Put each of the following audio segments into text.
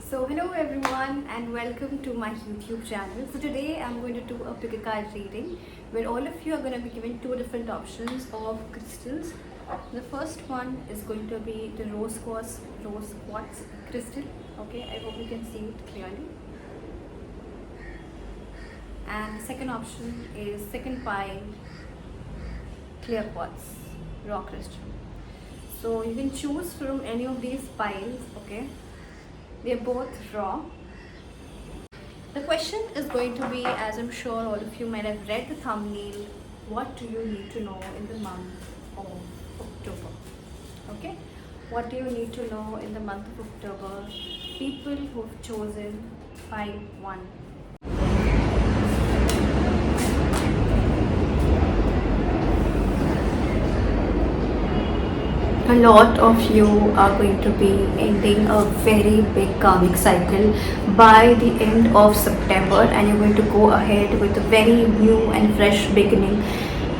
So hello everyone and welcome to my YouTube channel. So today I'm going to do a pick a card reading where all of you are going to be given two different options of crystals. The first one is going to be the rose quartz crystal. Okay, I hope you can see it clearly. And the second option is second pile clear quartz rock crystal. So you can choose from any of these piles. Okay, they are both raw. The question is going to be, as I'm sure all of you might have read the thumbnail, what do you need to know in the month of October? Okay, what do you need to know in the month of October? People who've chosen 5-1. A lot of you are going to be ending a very big karmic cycle by the end of September, and you're going to go ahead with a very new and fresh beginning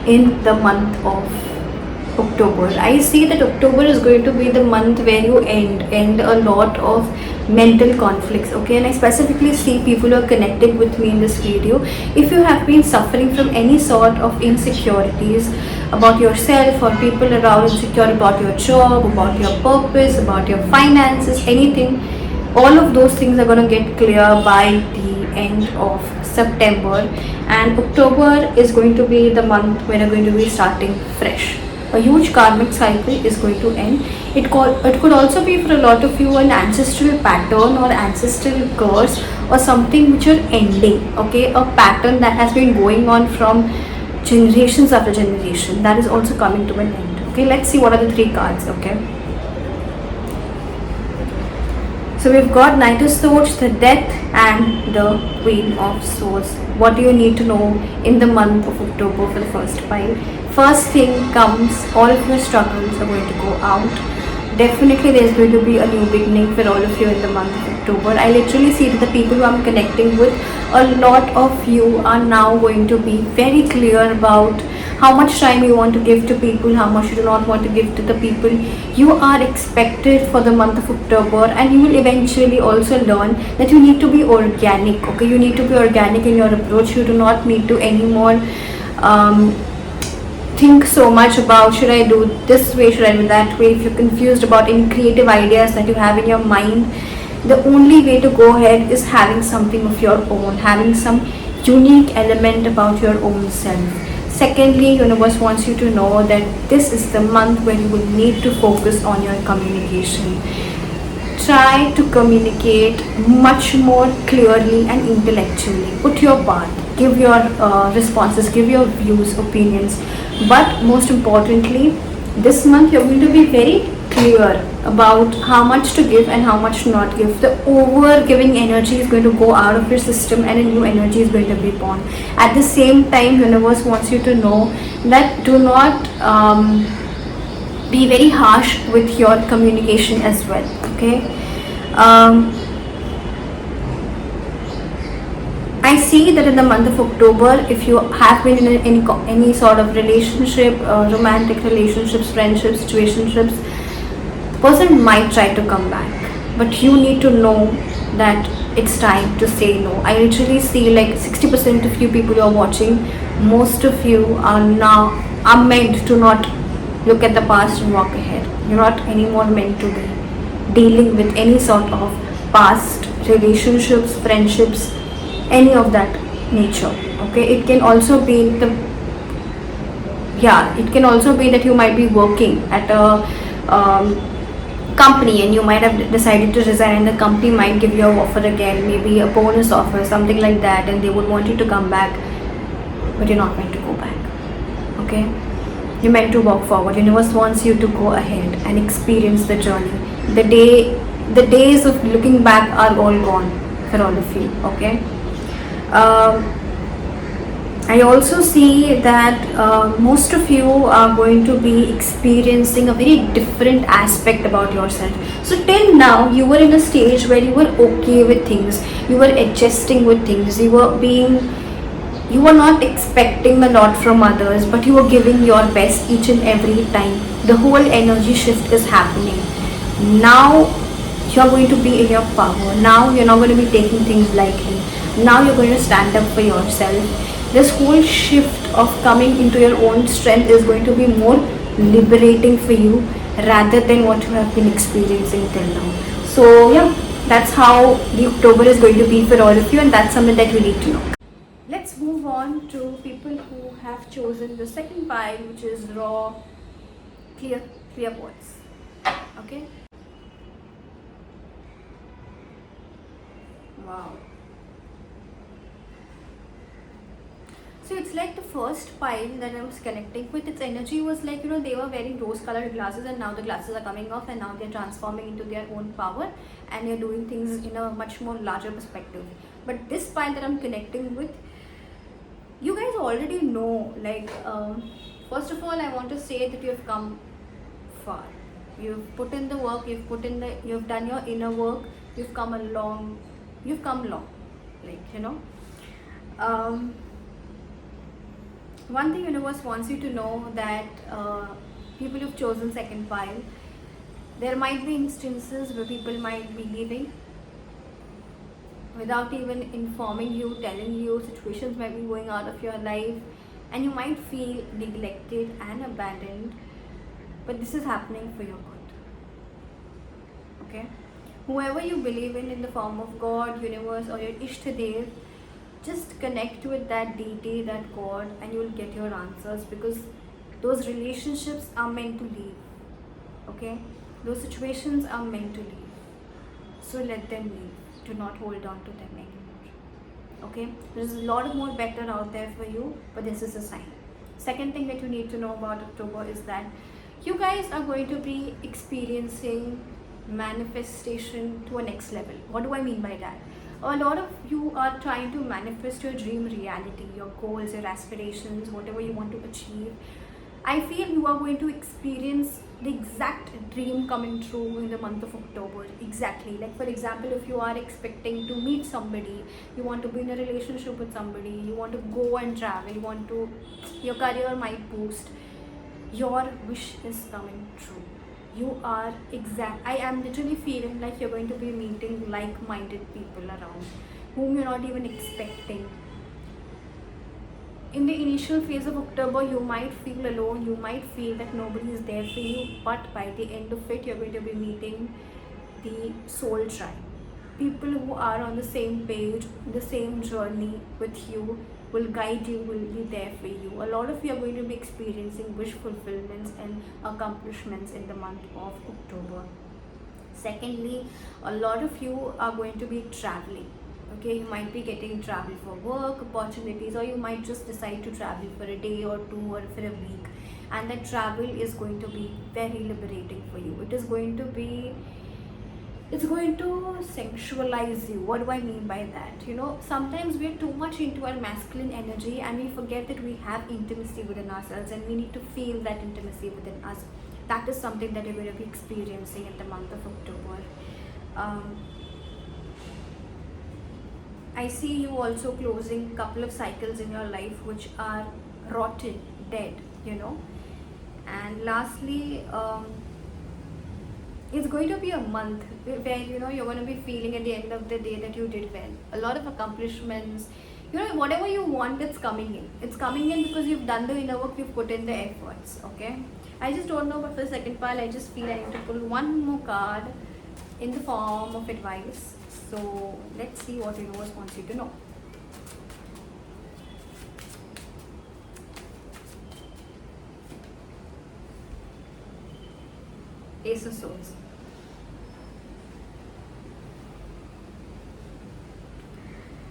in the month of October. I see that October is going to be the month where you end a lot of mental conflicts. Okay, and I specifically see people who are connecting with me in this video. If you have been suffering from any sort of insecurities about yourself or people around, insecure about your job, about your purpose, about your finances, anything, all of those things are going to get clear by the end of September, and October is going to be the month when you're going to be starting fresh. A huge karmic cycle is going to end. It could also be for a lot of you an ancestral pattern or ancestral curse or something which you're ending. Okay, a pattern that has been going on from generations after generation, that is also coming to an end. Okay, let's see what are the three cards. Okay, so we've got Knight of Swords, the Death, and the Queen of Swords. What do you need to know in the month of October for the first pile? First thing comes, all of your struggles are going to go out. Definitely there's going to be a new beginning for all of you in the month of October. I literally see that the people who I'm connecting with, a lot of you are now going to be very clear about how much time you want to give to people, how much you do not want to give to the people you are expected for the month of October, and you will eventually also learn that you need to be organic. Okay, you need to be organic in your approach. You do not need to anymore think so much about should I do this way, should I do that way. If you're confused about any creative ideas that you have in your mind, the only way to go ahead is having something of your own, having some unique element about your own self. Secondly, universe wants you to know that this is the month where you will need to focus on your communication. Try to communicate much more clearly and intellectually. Put your part, give your responses, give your views, opinions. But most importantly, this month you're going to be very clear about how much to give and how much to not give. The over giving energy is going to go out of your system and a new energy is going to be born. At the same time, universe wants you to know that do not be very harsh with your communication as well. Okay, I see that in the month of October, if you have been in any sort of relationship, romantic relationships, friendships, situationships, person might try to come back, but you need to know that it's time to say no. I literally see like 60% of you people who are watching, most of you are meant to not look at the past and walk ahead. You're not anymore meant to be dealing with any sort of past relationships, friendships, any of that nature. Okay, it can also be it can also be that you might be working at a company and you might have decided to resign, and the company might give you an offer again, maybe a bonus offer, something like that, and they would want you to come back, but you're not meant to go back. Okay, you're meant to walk forward. Universe wants you to go ahead and experience the journey. The days of looking back are all gone for all of you. Okay, I also see that most of you are going to be experiencing a very different aspect about yourself. So till now you were in a stage where you were okay with things, you were adjusting with things, you were not expecting a lot from others, but you were giving your best each and every time. The whole energy shift is happening now. you're going to be in your power. Now you're not going to be taking things lightly. Now you're going to stand up for yourself. This whole shift of coming into your own strength is going to be more liberating for you rather than what you have been experiencing till now. So yeah, that's how the October is going to be for all of you, and that's something that you need to know. Let's move on to people who have chosen the second pile, which is raw, clear pots. Okay. Wow. So it's like the first pile that I was connecting with, its energy was like, they were wearing rose colored glasses, and now the glasses are coming off and now they're transforming into their own power, and you're doing things in a much more larger perspective. But this pile that I'm connecting with, you guys already know, like, first of all, I want to say that you have come far. You've put in the work, you've done your inner work, you've come long, like, one thing universe wants you to know that people who've chosen second pile, there might be instances where people might be leaving without even informing you, telling you. Situations might be going out of your life and you might feel neglected and abandoned, but this is happening for your good. Okay, whoever you believe in the form of God, universe, or your Ishtadev, just connect with that deity, that God, and you will get your answers, because those relationships are meant to leave. Okay, those situations are meant to leave, so let them leave. Do not hold on to them anymore. Okay, there's a lot more better out there for you, but this is a sign. Second thing that you need to know about October is that you guys are going to be experiencing manifestation to a next level. What do I mean by that? A lot of you are trying to manifest your dream reality, your goals, your aspirations, whatever you want to achieve. I feel you are going to experience the exact dream coming true in the month of October. Exactly. Like, for example, if you are expecting to meet somebody, you want to be in a relationship with somebody, you want to go and travel, your career might boost, your wish is coming true. I am literally feeling like you're going to be meeting like-minded people around whom you're not even expecting. In the initial phase of October, you might feel alone, you might feel that nobody is there for you, but by the end of it, you're going to be meeting the soul tribe. People who are on the same page, the same journey with you, will guide you, will be there for you. A lot of you are going to be experiencing wish fulfillments and accomplishments in the month of October. Secondly, a lot of you are going to be traveling. Okay, you might be getting travel for work opportunities, or you might just decide to travel for a day or two or for a week, and that travel is going to be very liberating for you. It's going to sexualize you. What do I mean by that? Sometimes we're too much into our masculine energy and we forget that we have intimacy within ourselves, and we need to feel that intimacy within us. That is something that you're going to be experiencing in the month of October. I see you also closing a couple of cycles in your life which are rotten, dead, And lastly, it's going to be a month where you're going to be feeling at the end of the day that you did well. A lot of accomplishments, whatever you want, it's coming in. It's coming in because you've done the inner work, you've put in the efforts. Okay, I just don't know, but for the second pile, I just feel I need to pull one more card in the form of advice. So let's see what universe wants you to know. Ace of Swords.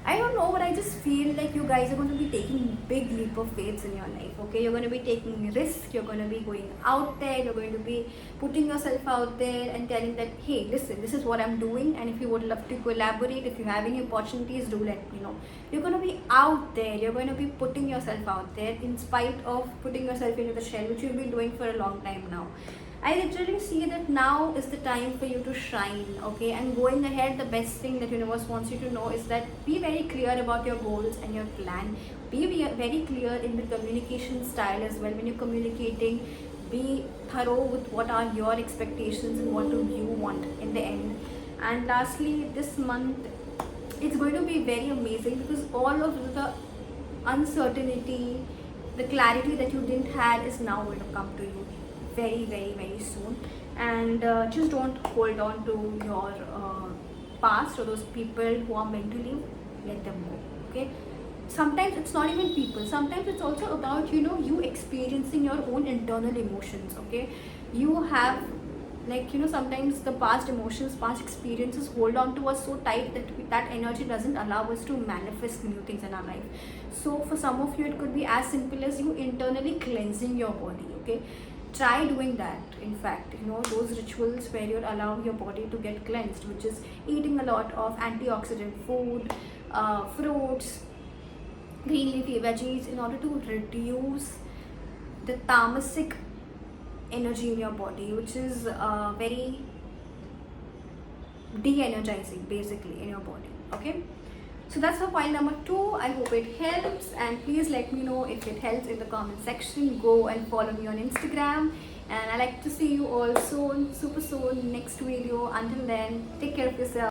I don't know, but I just feel like you guys are going to be taking big leap of faith in your life. Okay, you're going to be taking risks, you're going to be going out there, you're going to be putting yourself out there and telling that, hey, listen, this is what I'm doing, and if you would love to collaborate, if you have any opportunities, do let me know. You're going to be out there, you're going to be putting yourself out there in spite of putting yourself into the shell, which you've been doing for a long time now. I literally see that now is the time for you to shine, okay? And going ahead, the best thing that universe wants you to know is that be very clear about your goals and your plan. Be very clear in the communication style as well. When you're communicating, be thorough with what are your expectations and what do you want in the end. And lastly, this month it's going to be very amazing because all of the uncertainty, the clarity that you didn't had is now going to come to you very, very, very soon. And just don't hold on to your past or those people who are meant to leave. Let them go. Okay. Sometimes it's not even people. Sometimes it's also about you experiencing your own internal emotions. Okay. You have, like, sometimes the past emotions, past experiences hold on to us so tight that that energy doesn't allow us to manifest new things in our life. So for some of you it could be as simple as you internally cleansing your body. Okay, try doing that. In fact, those rituals where you're allowing your body to get cleansed, which is eating a lot of antioxidant food, fruits, green leafy veggies, in order to reduce the tamasic energy in your body, which is very de-energizing basically in your body. Okay, so that's for point number 2. I hope it helps, and please let me know if it helps in the comment section. Go and follow me on Instagram, and I like to see you all soon, super soon, next video. Until then, take care of yourself.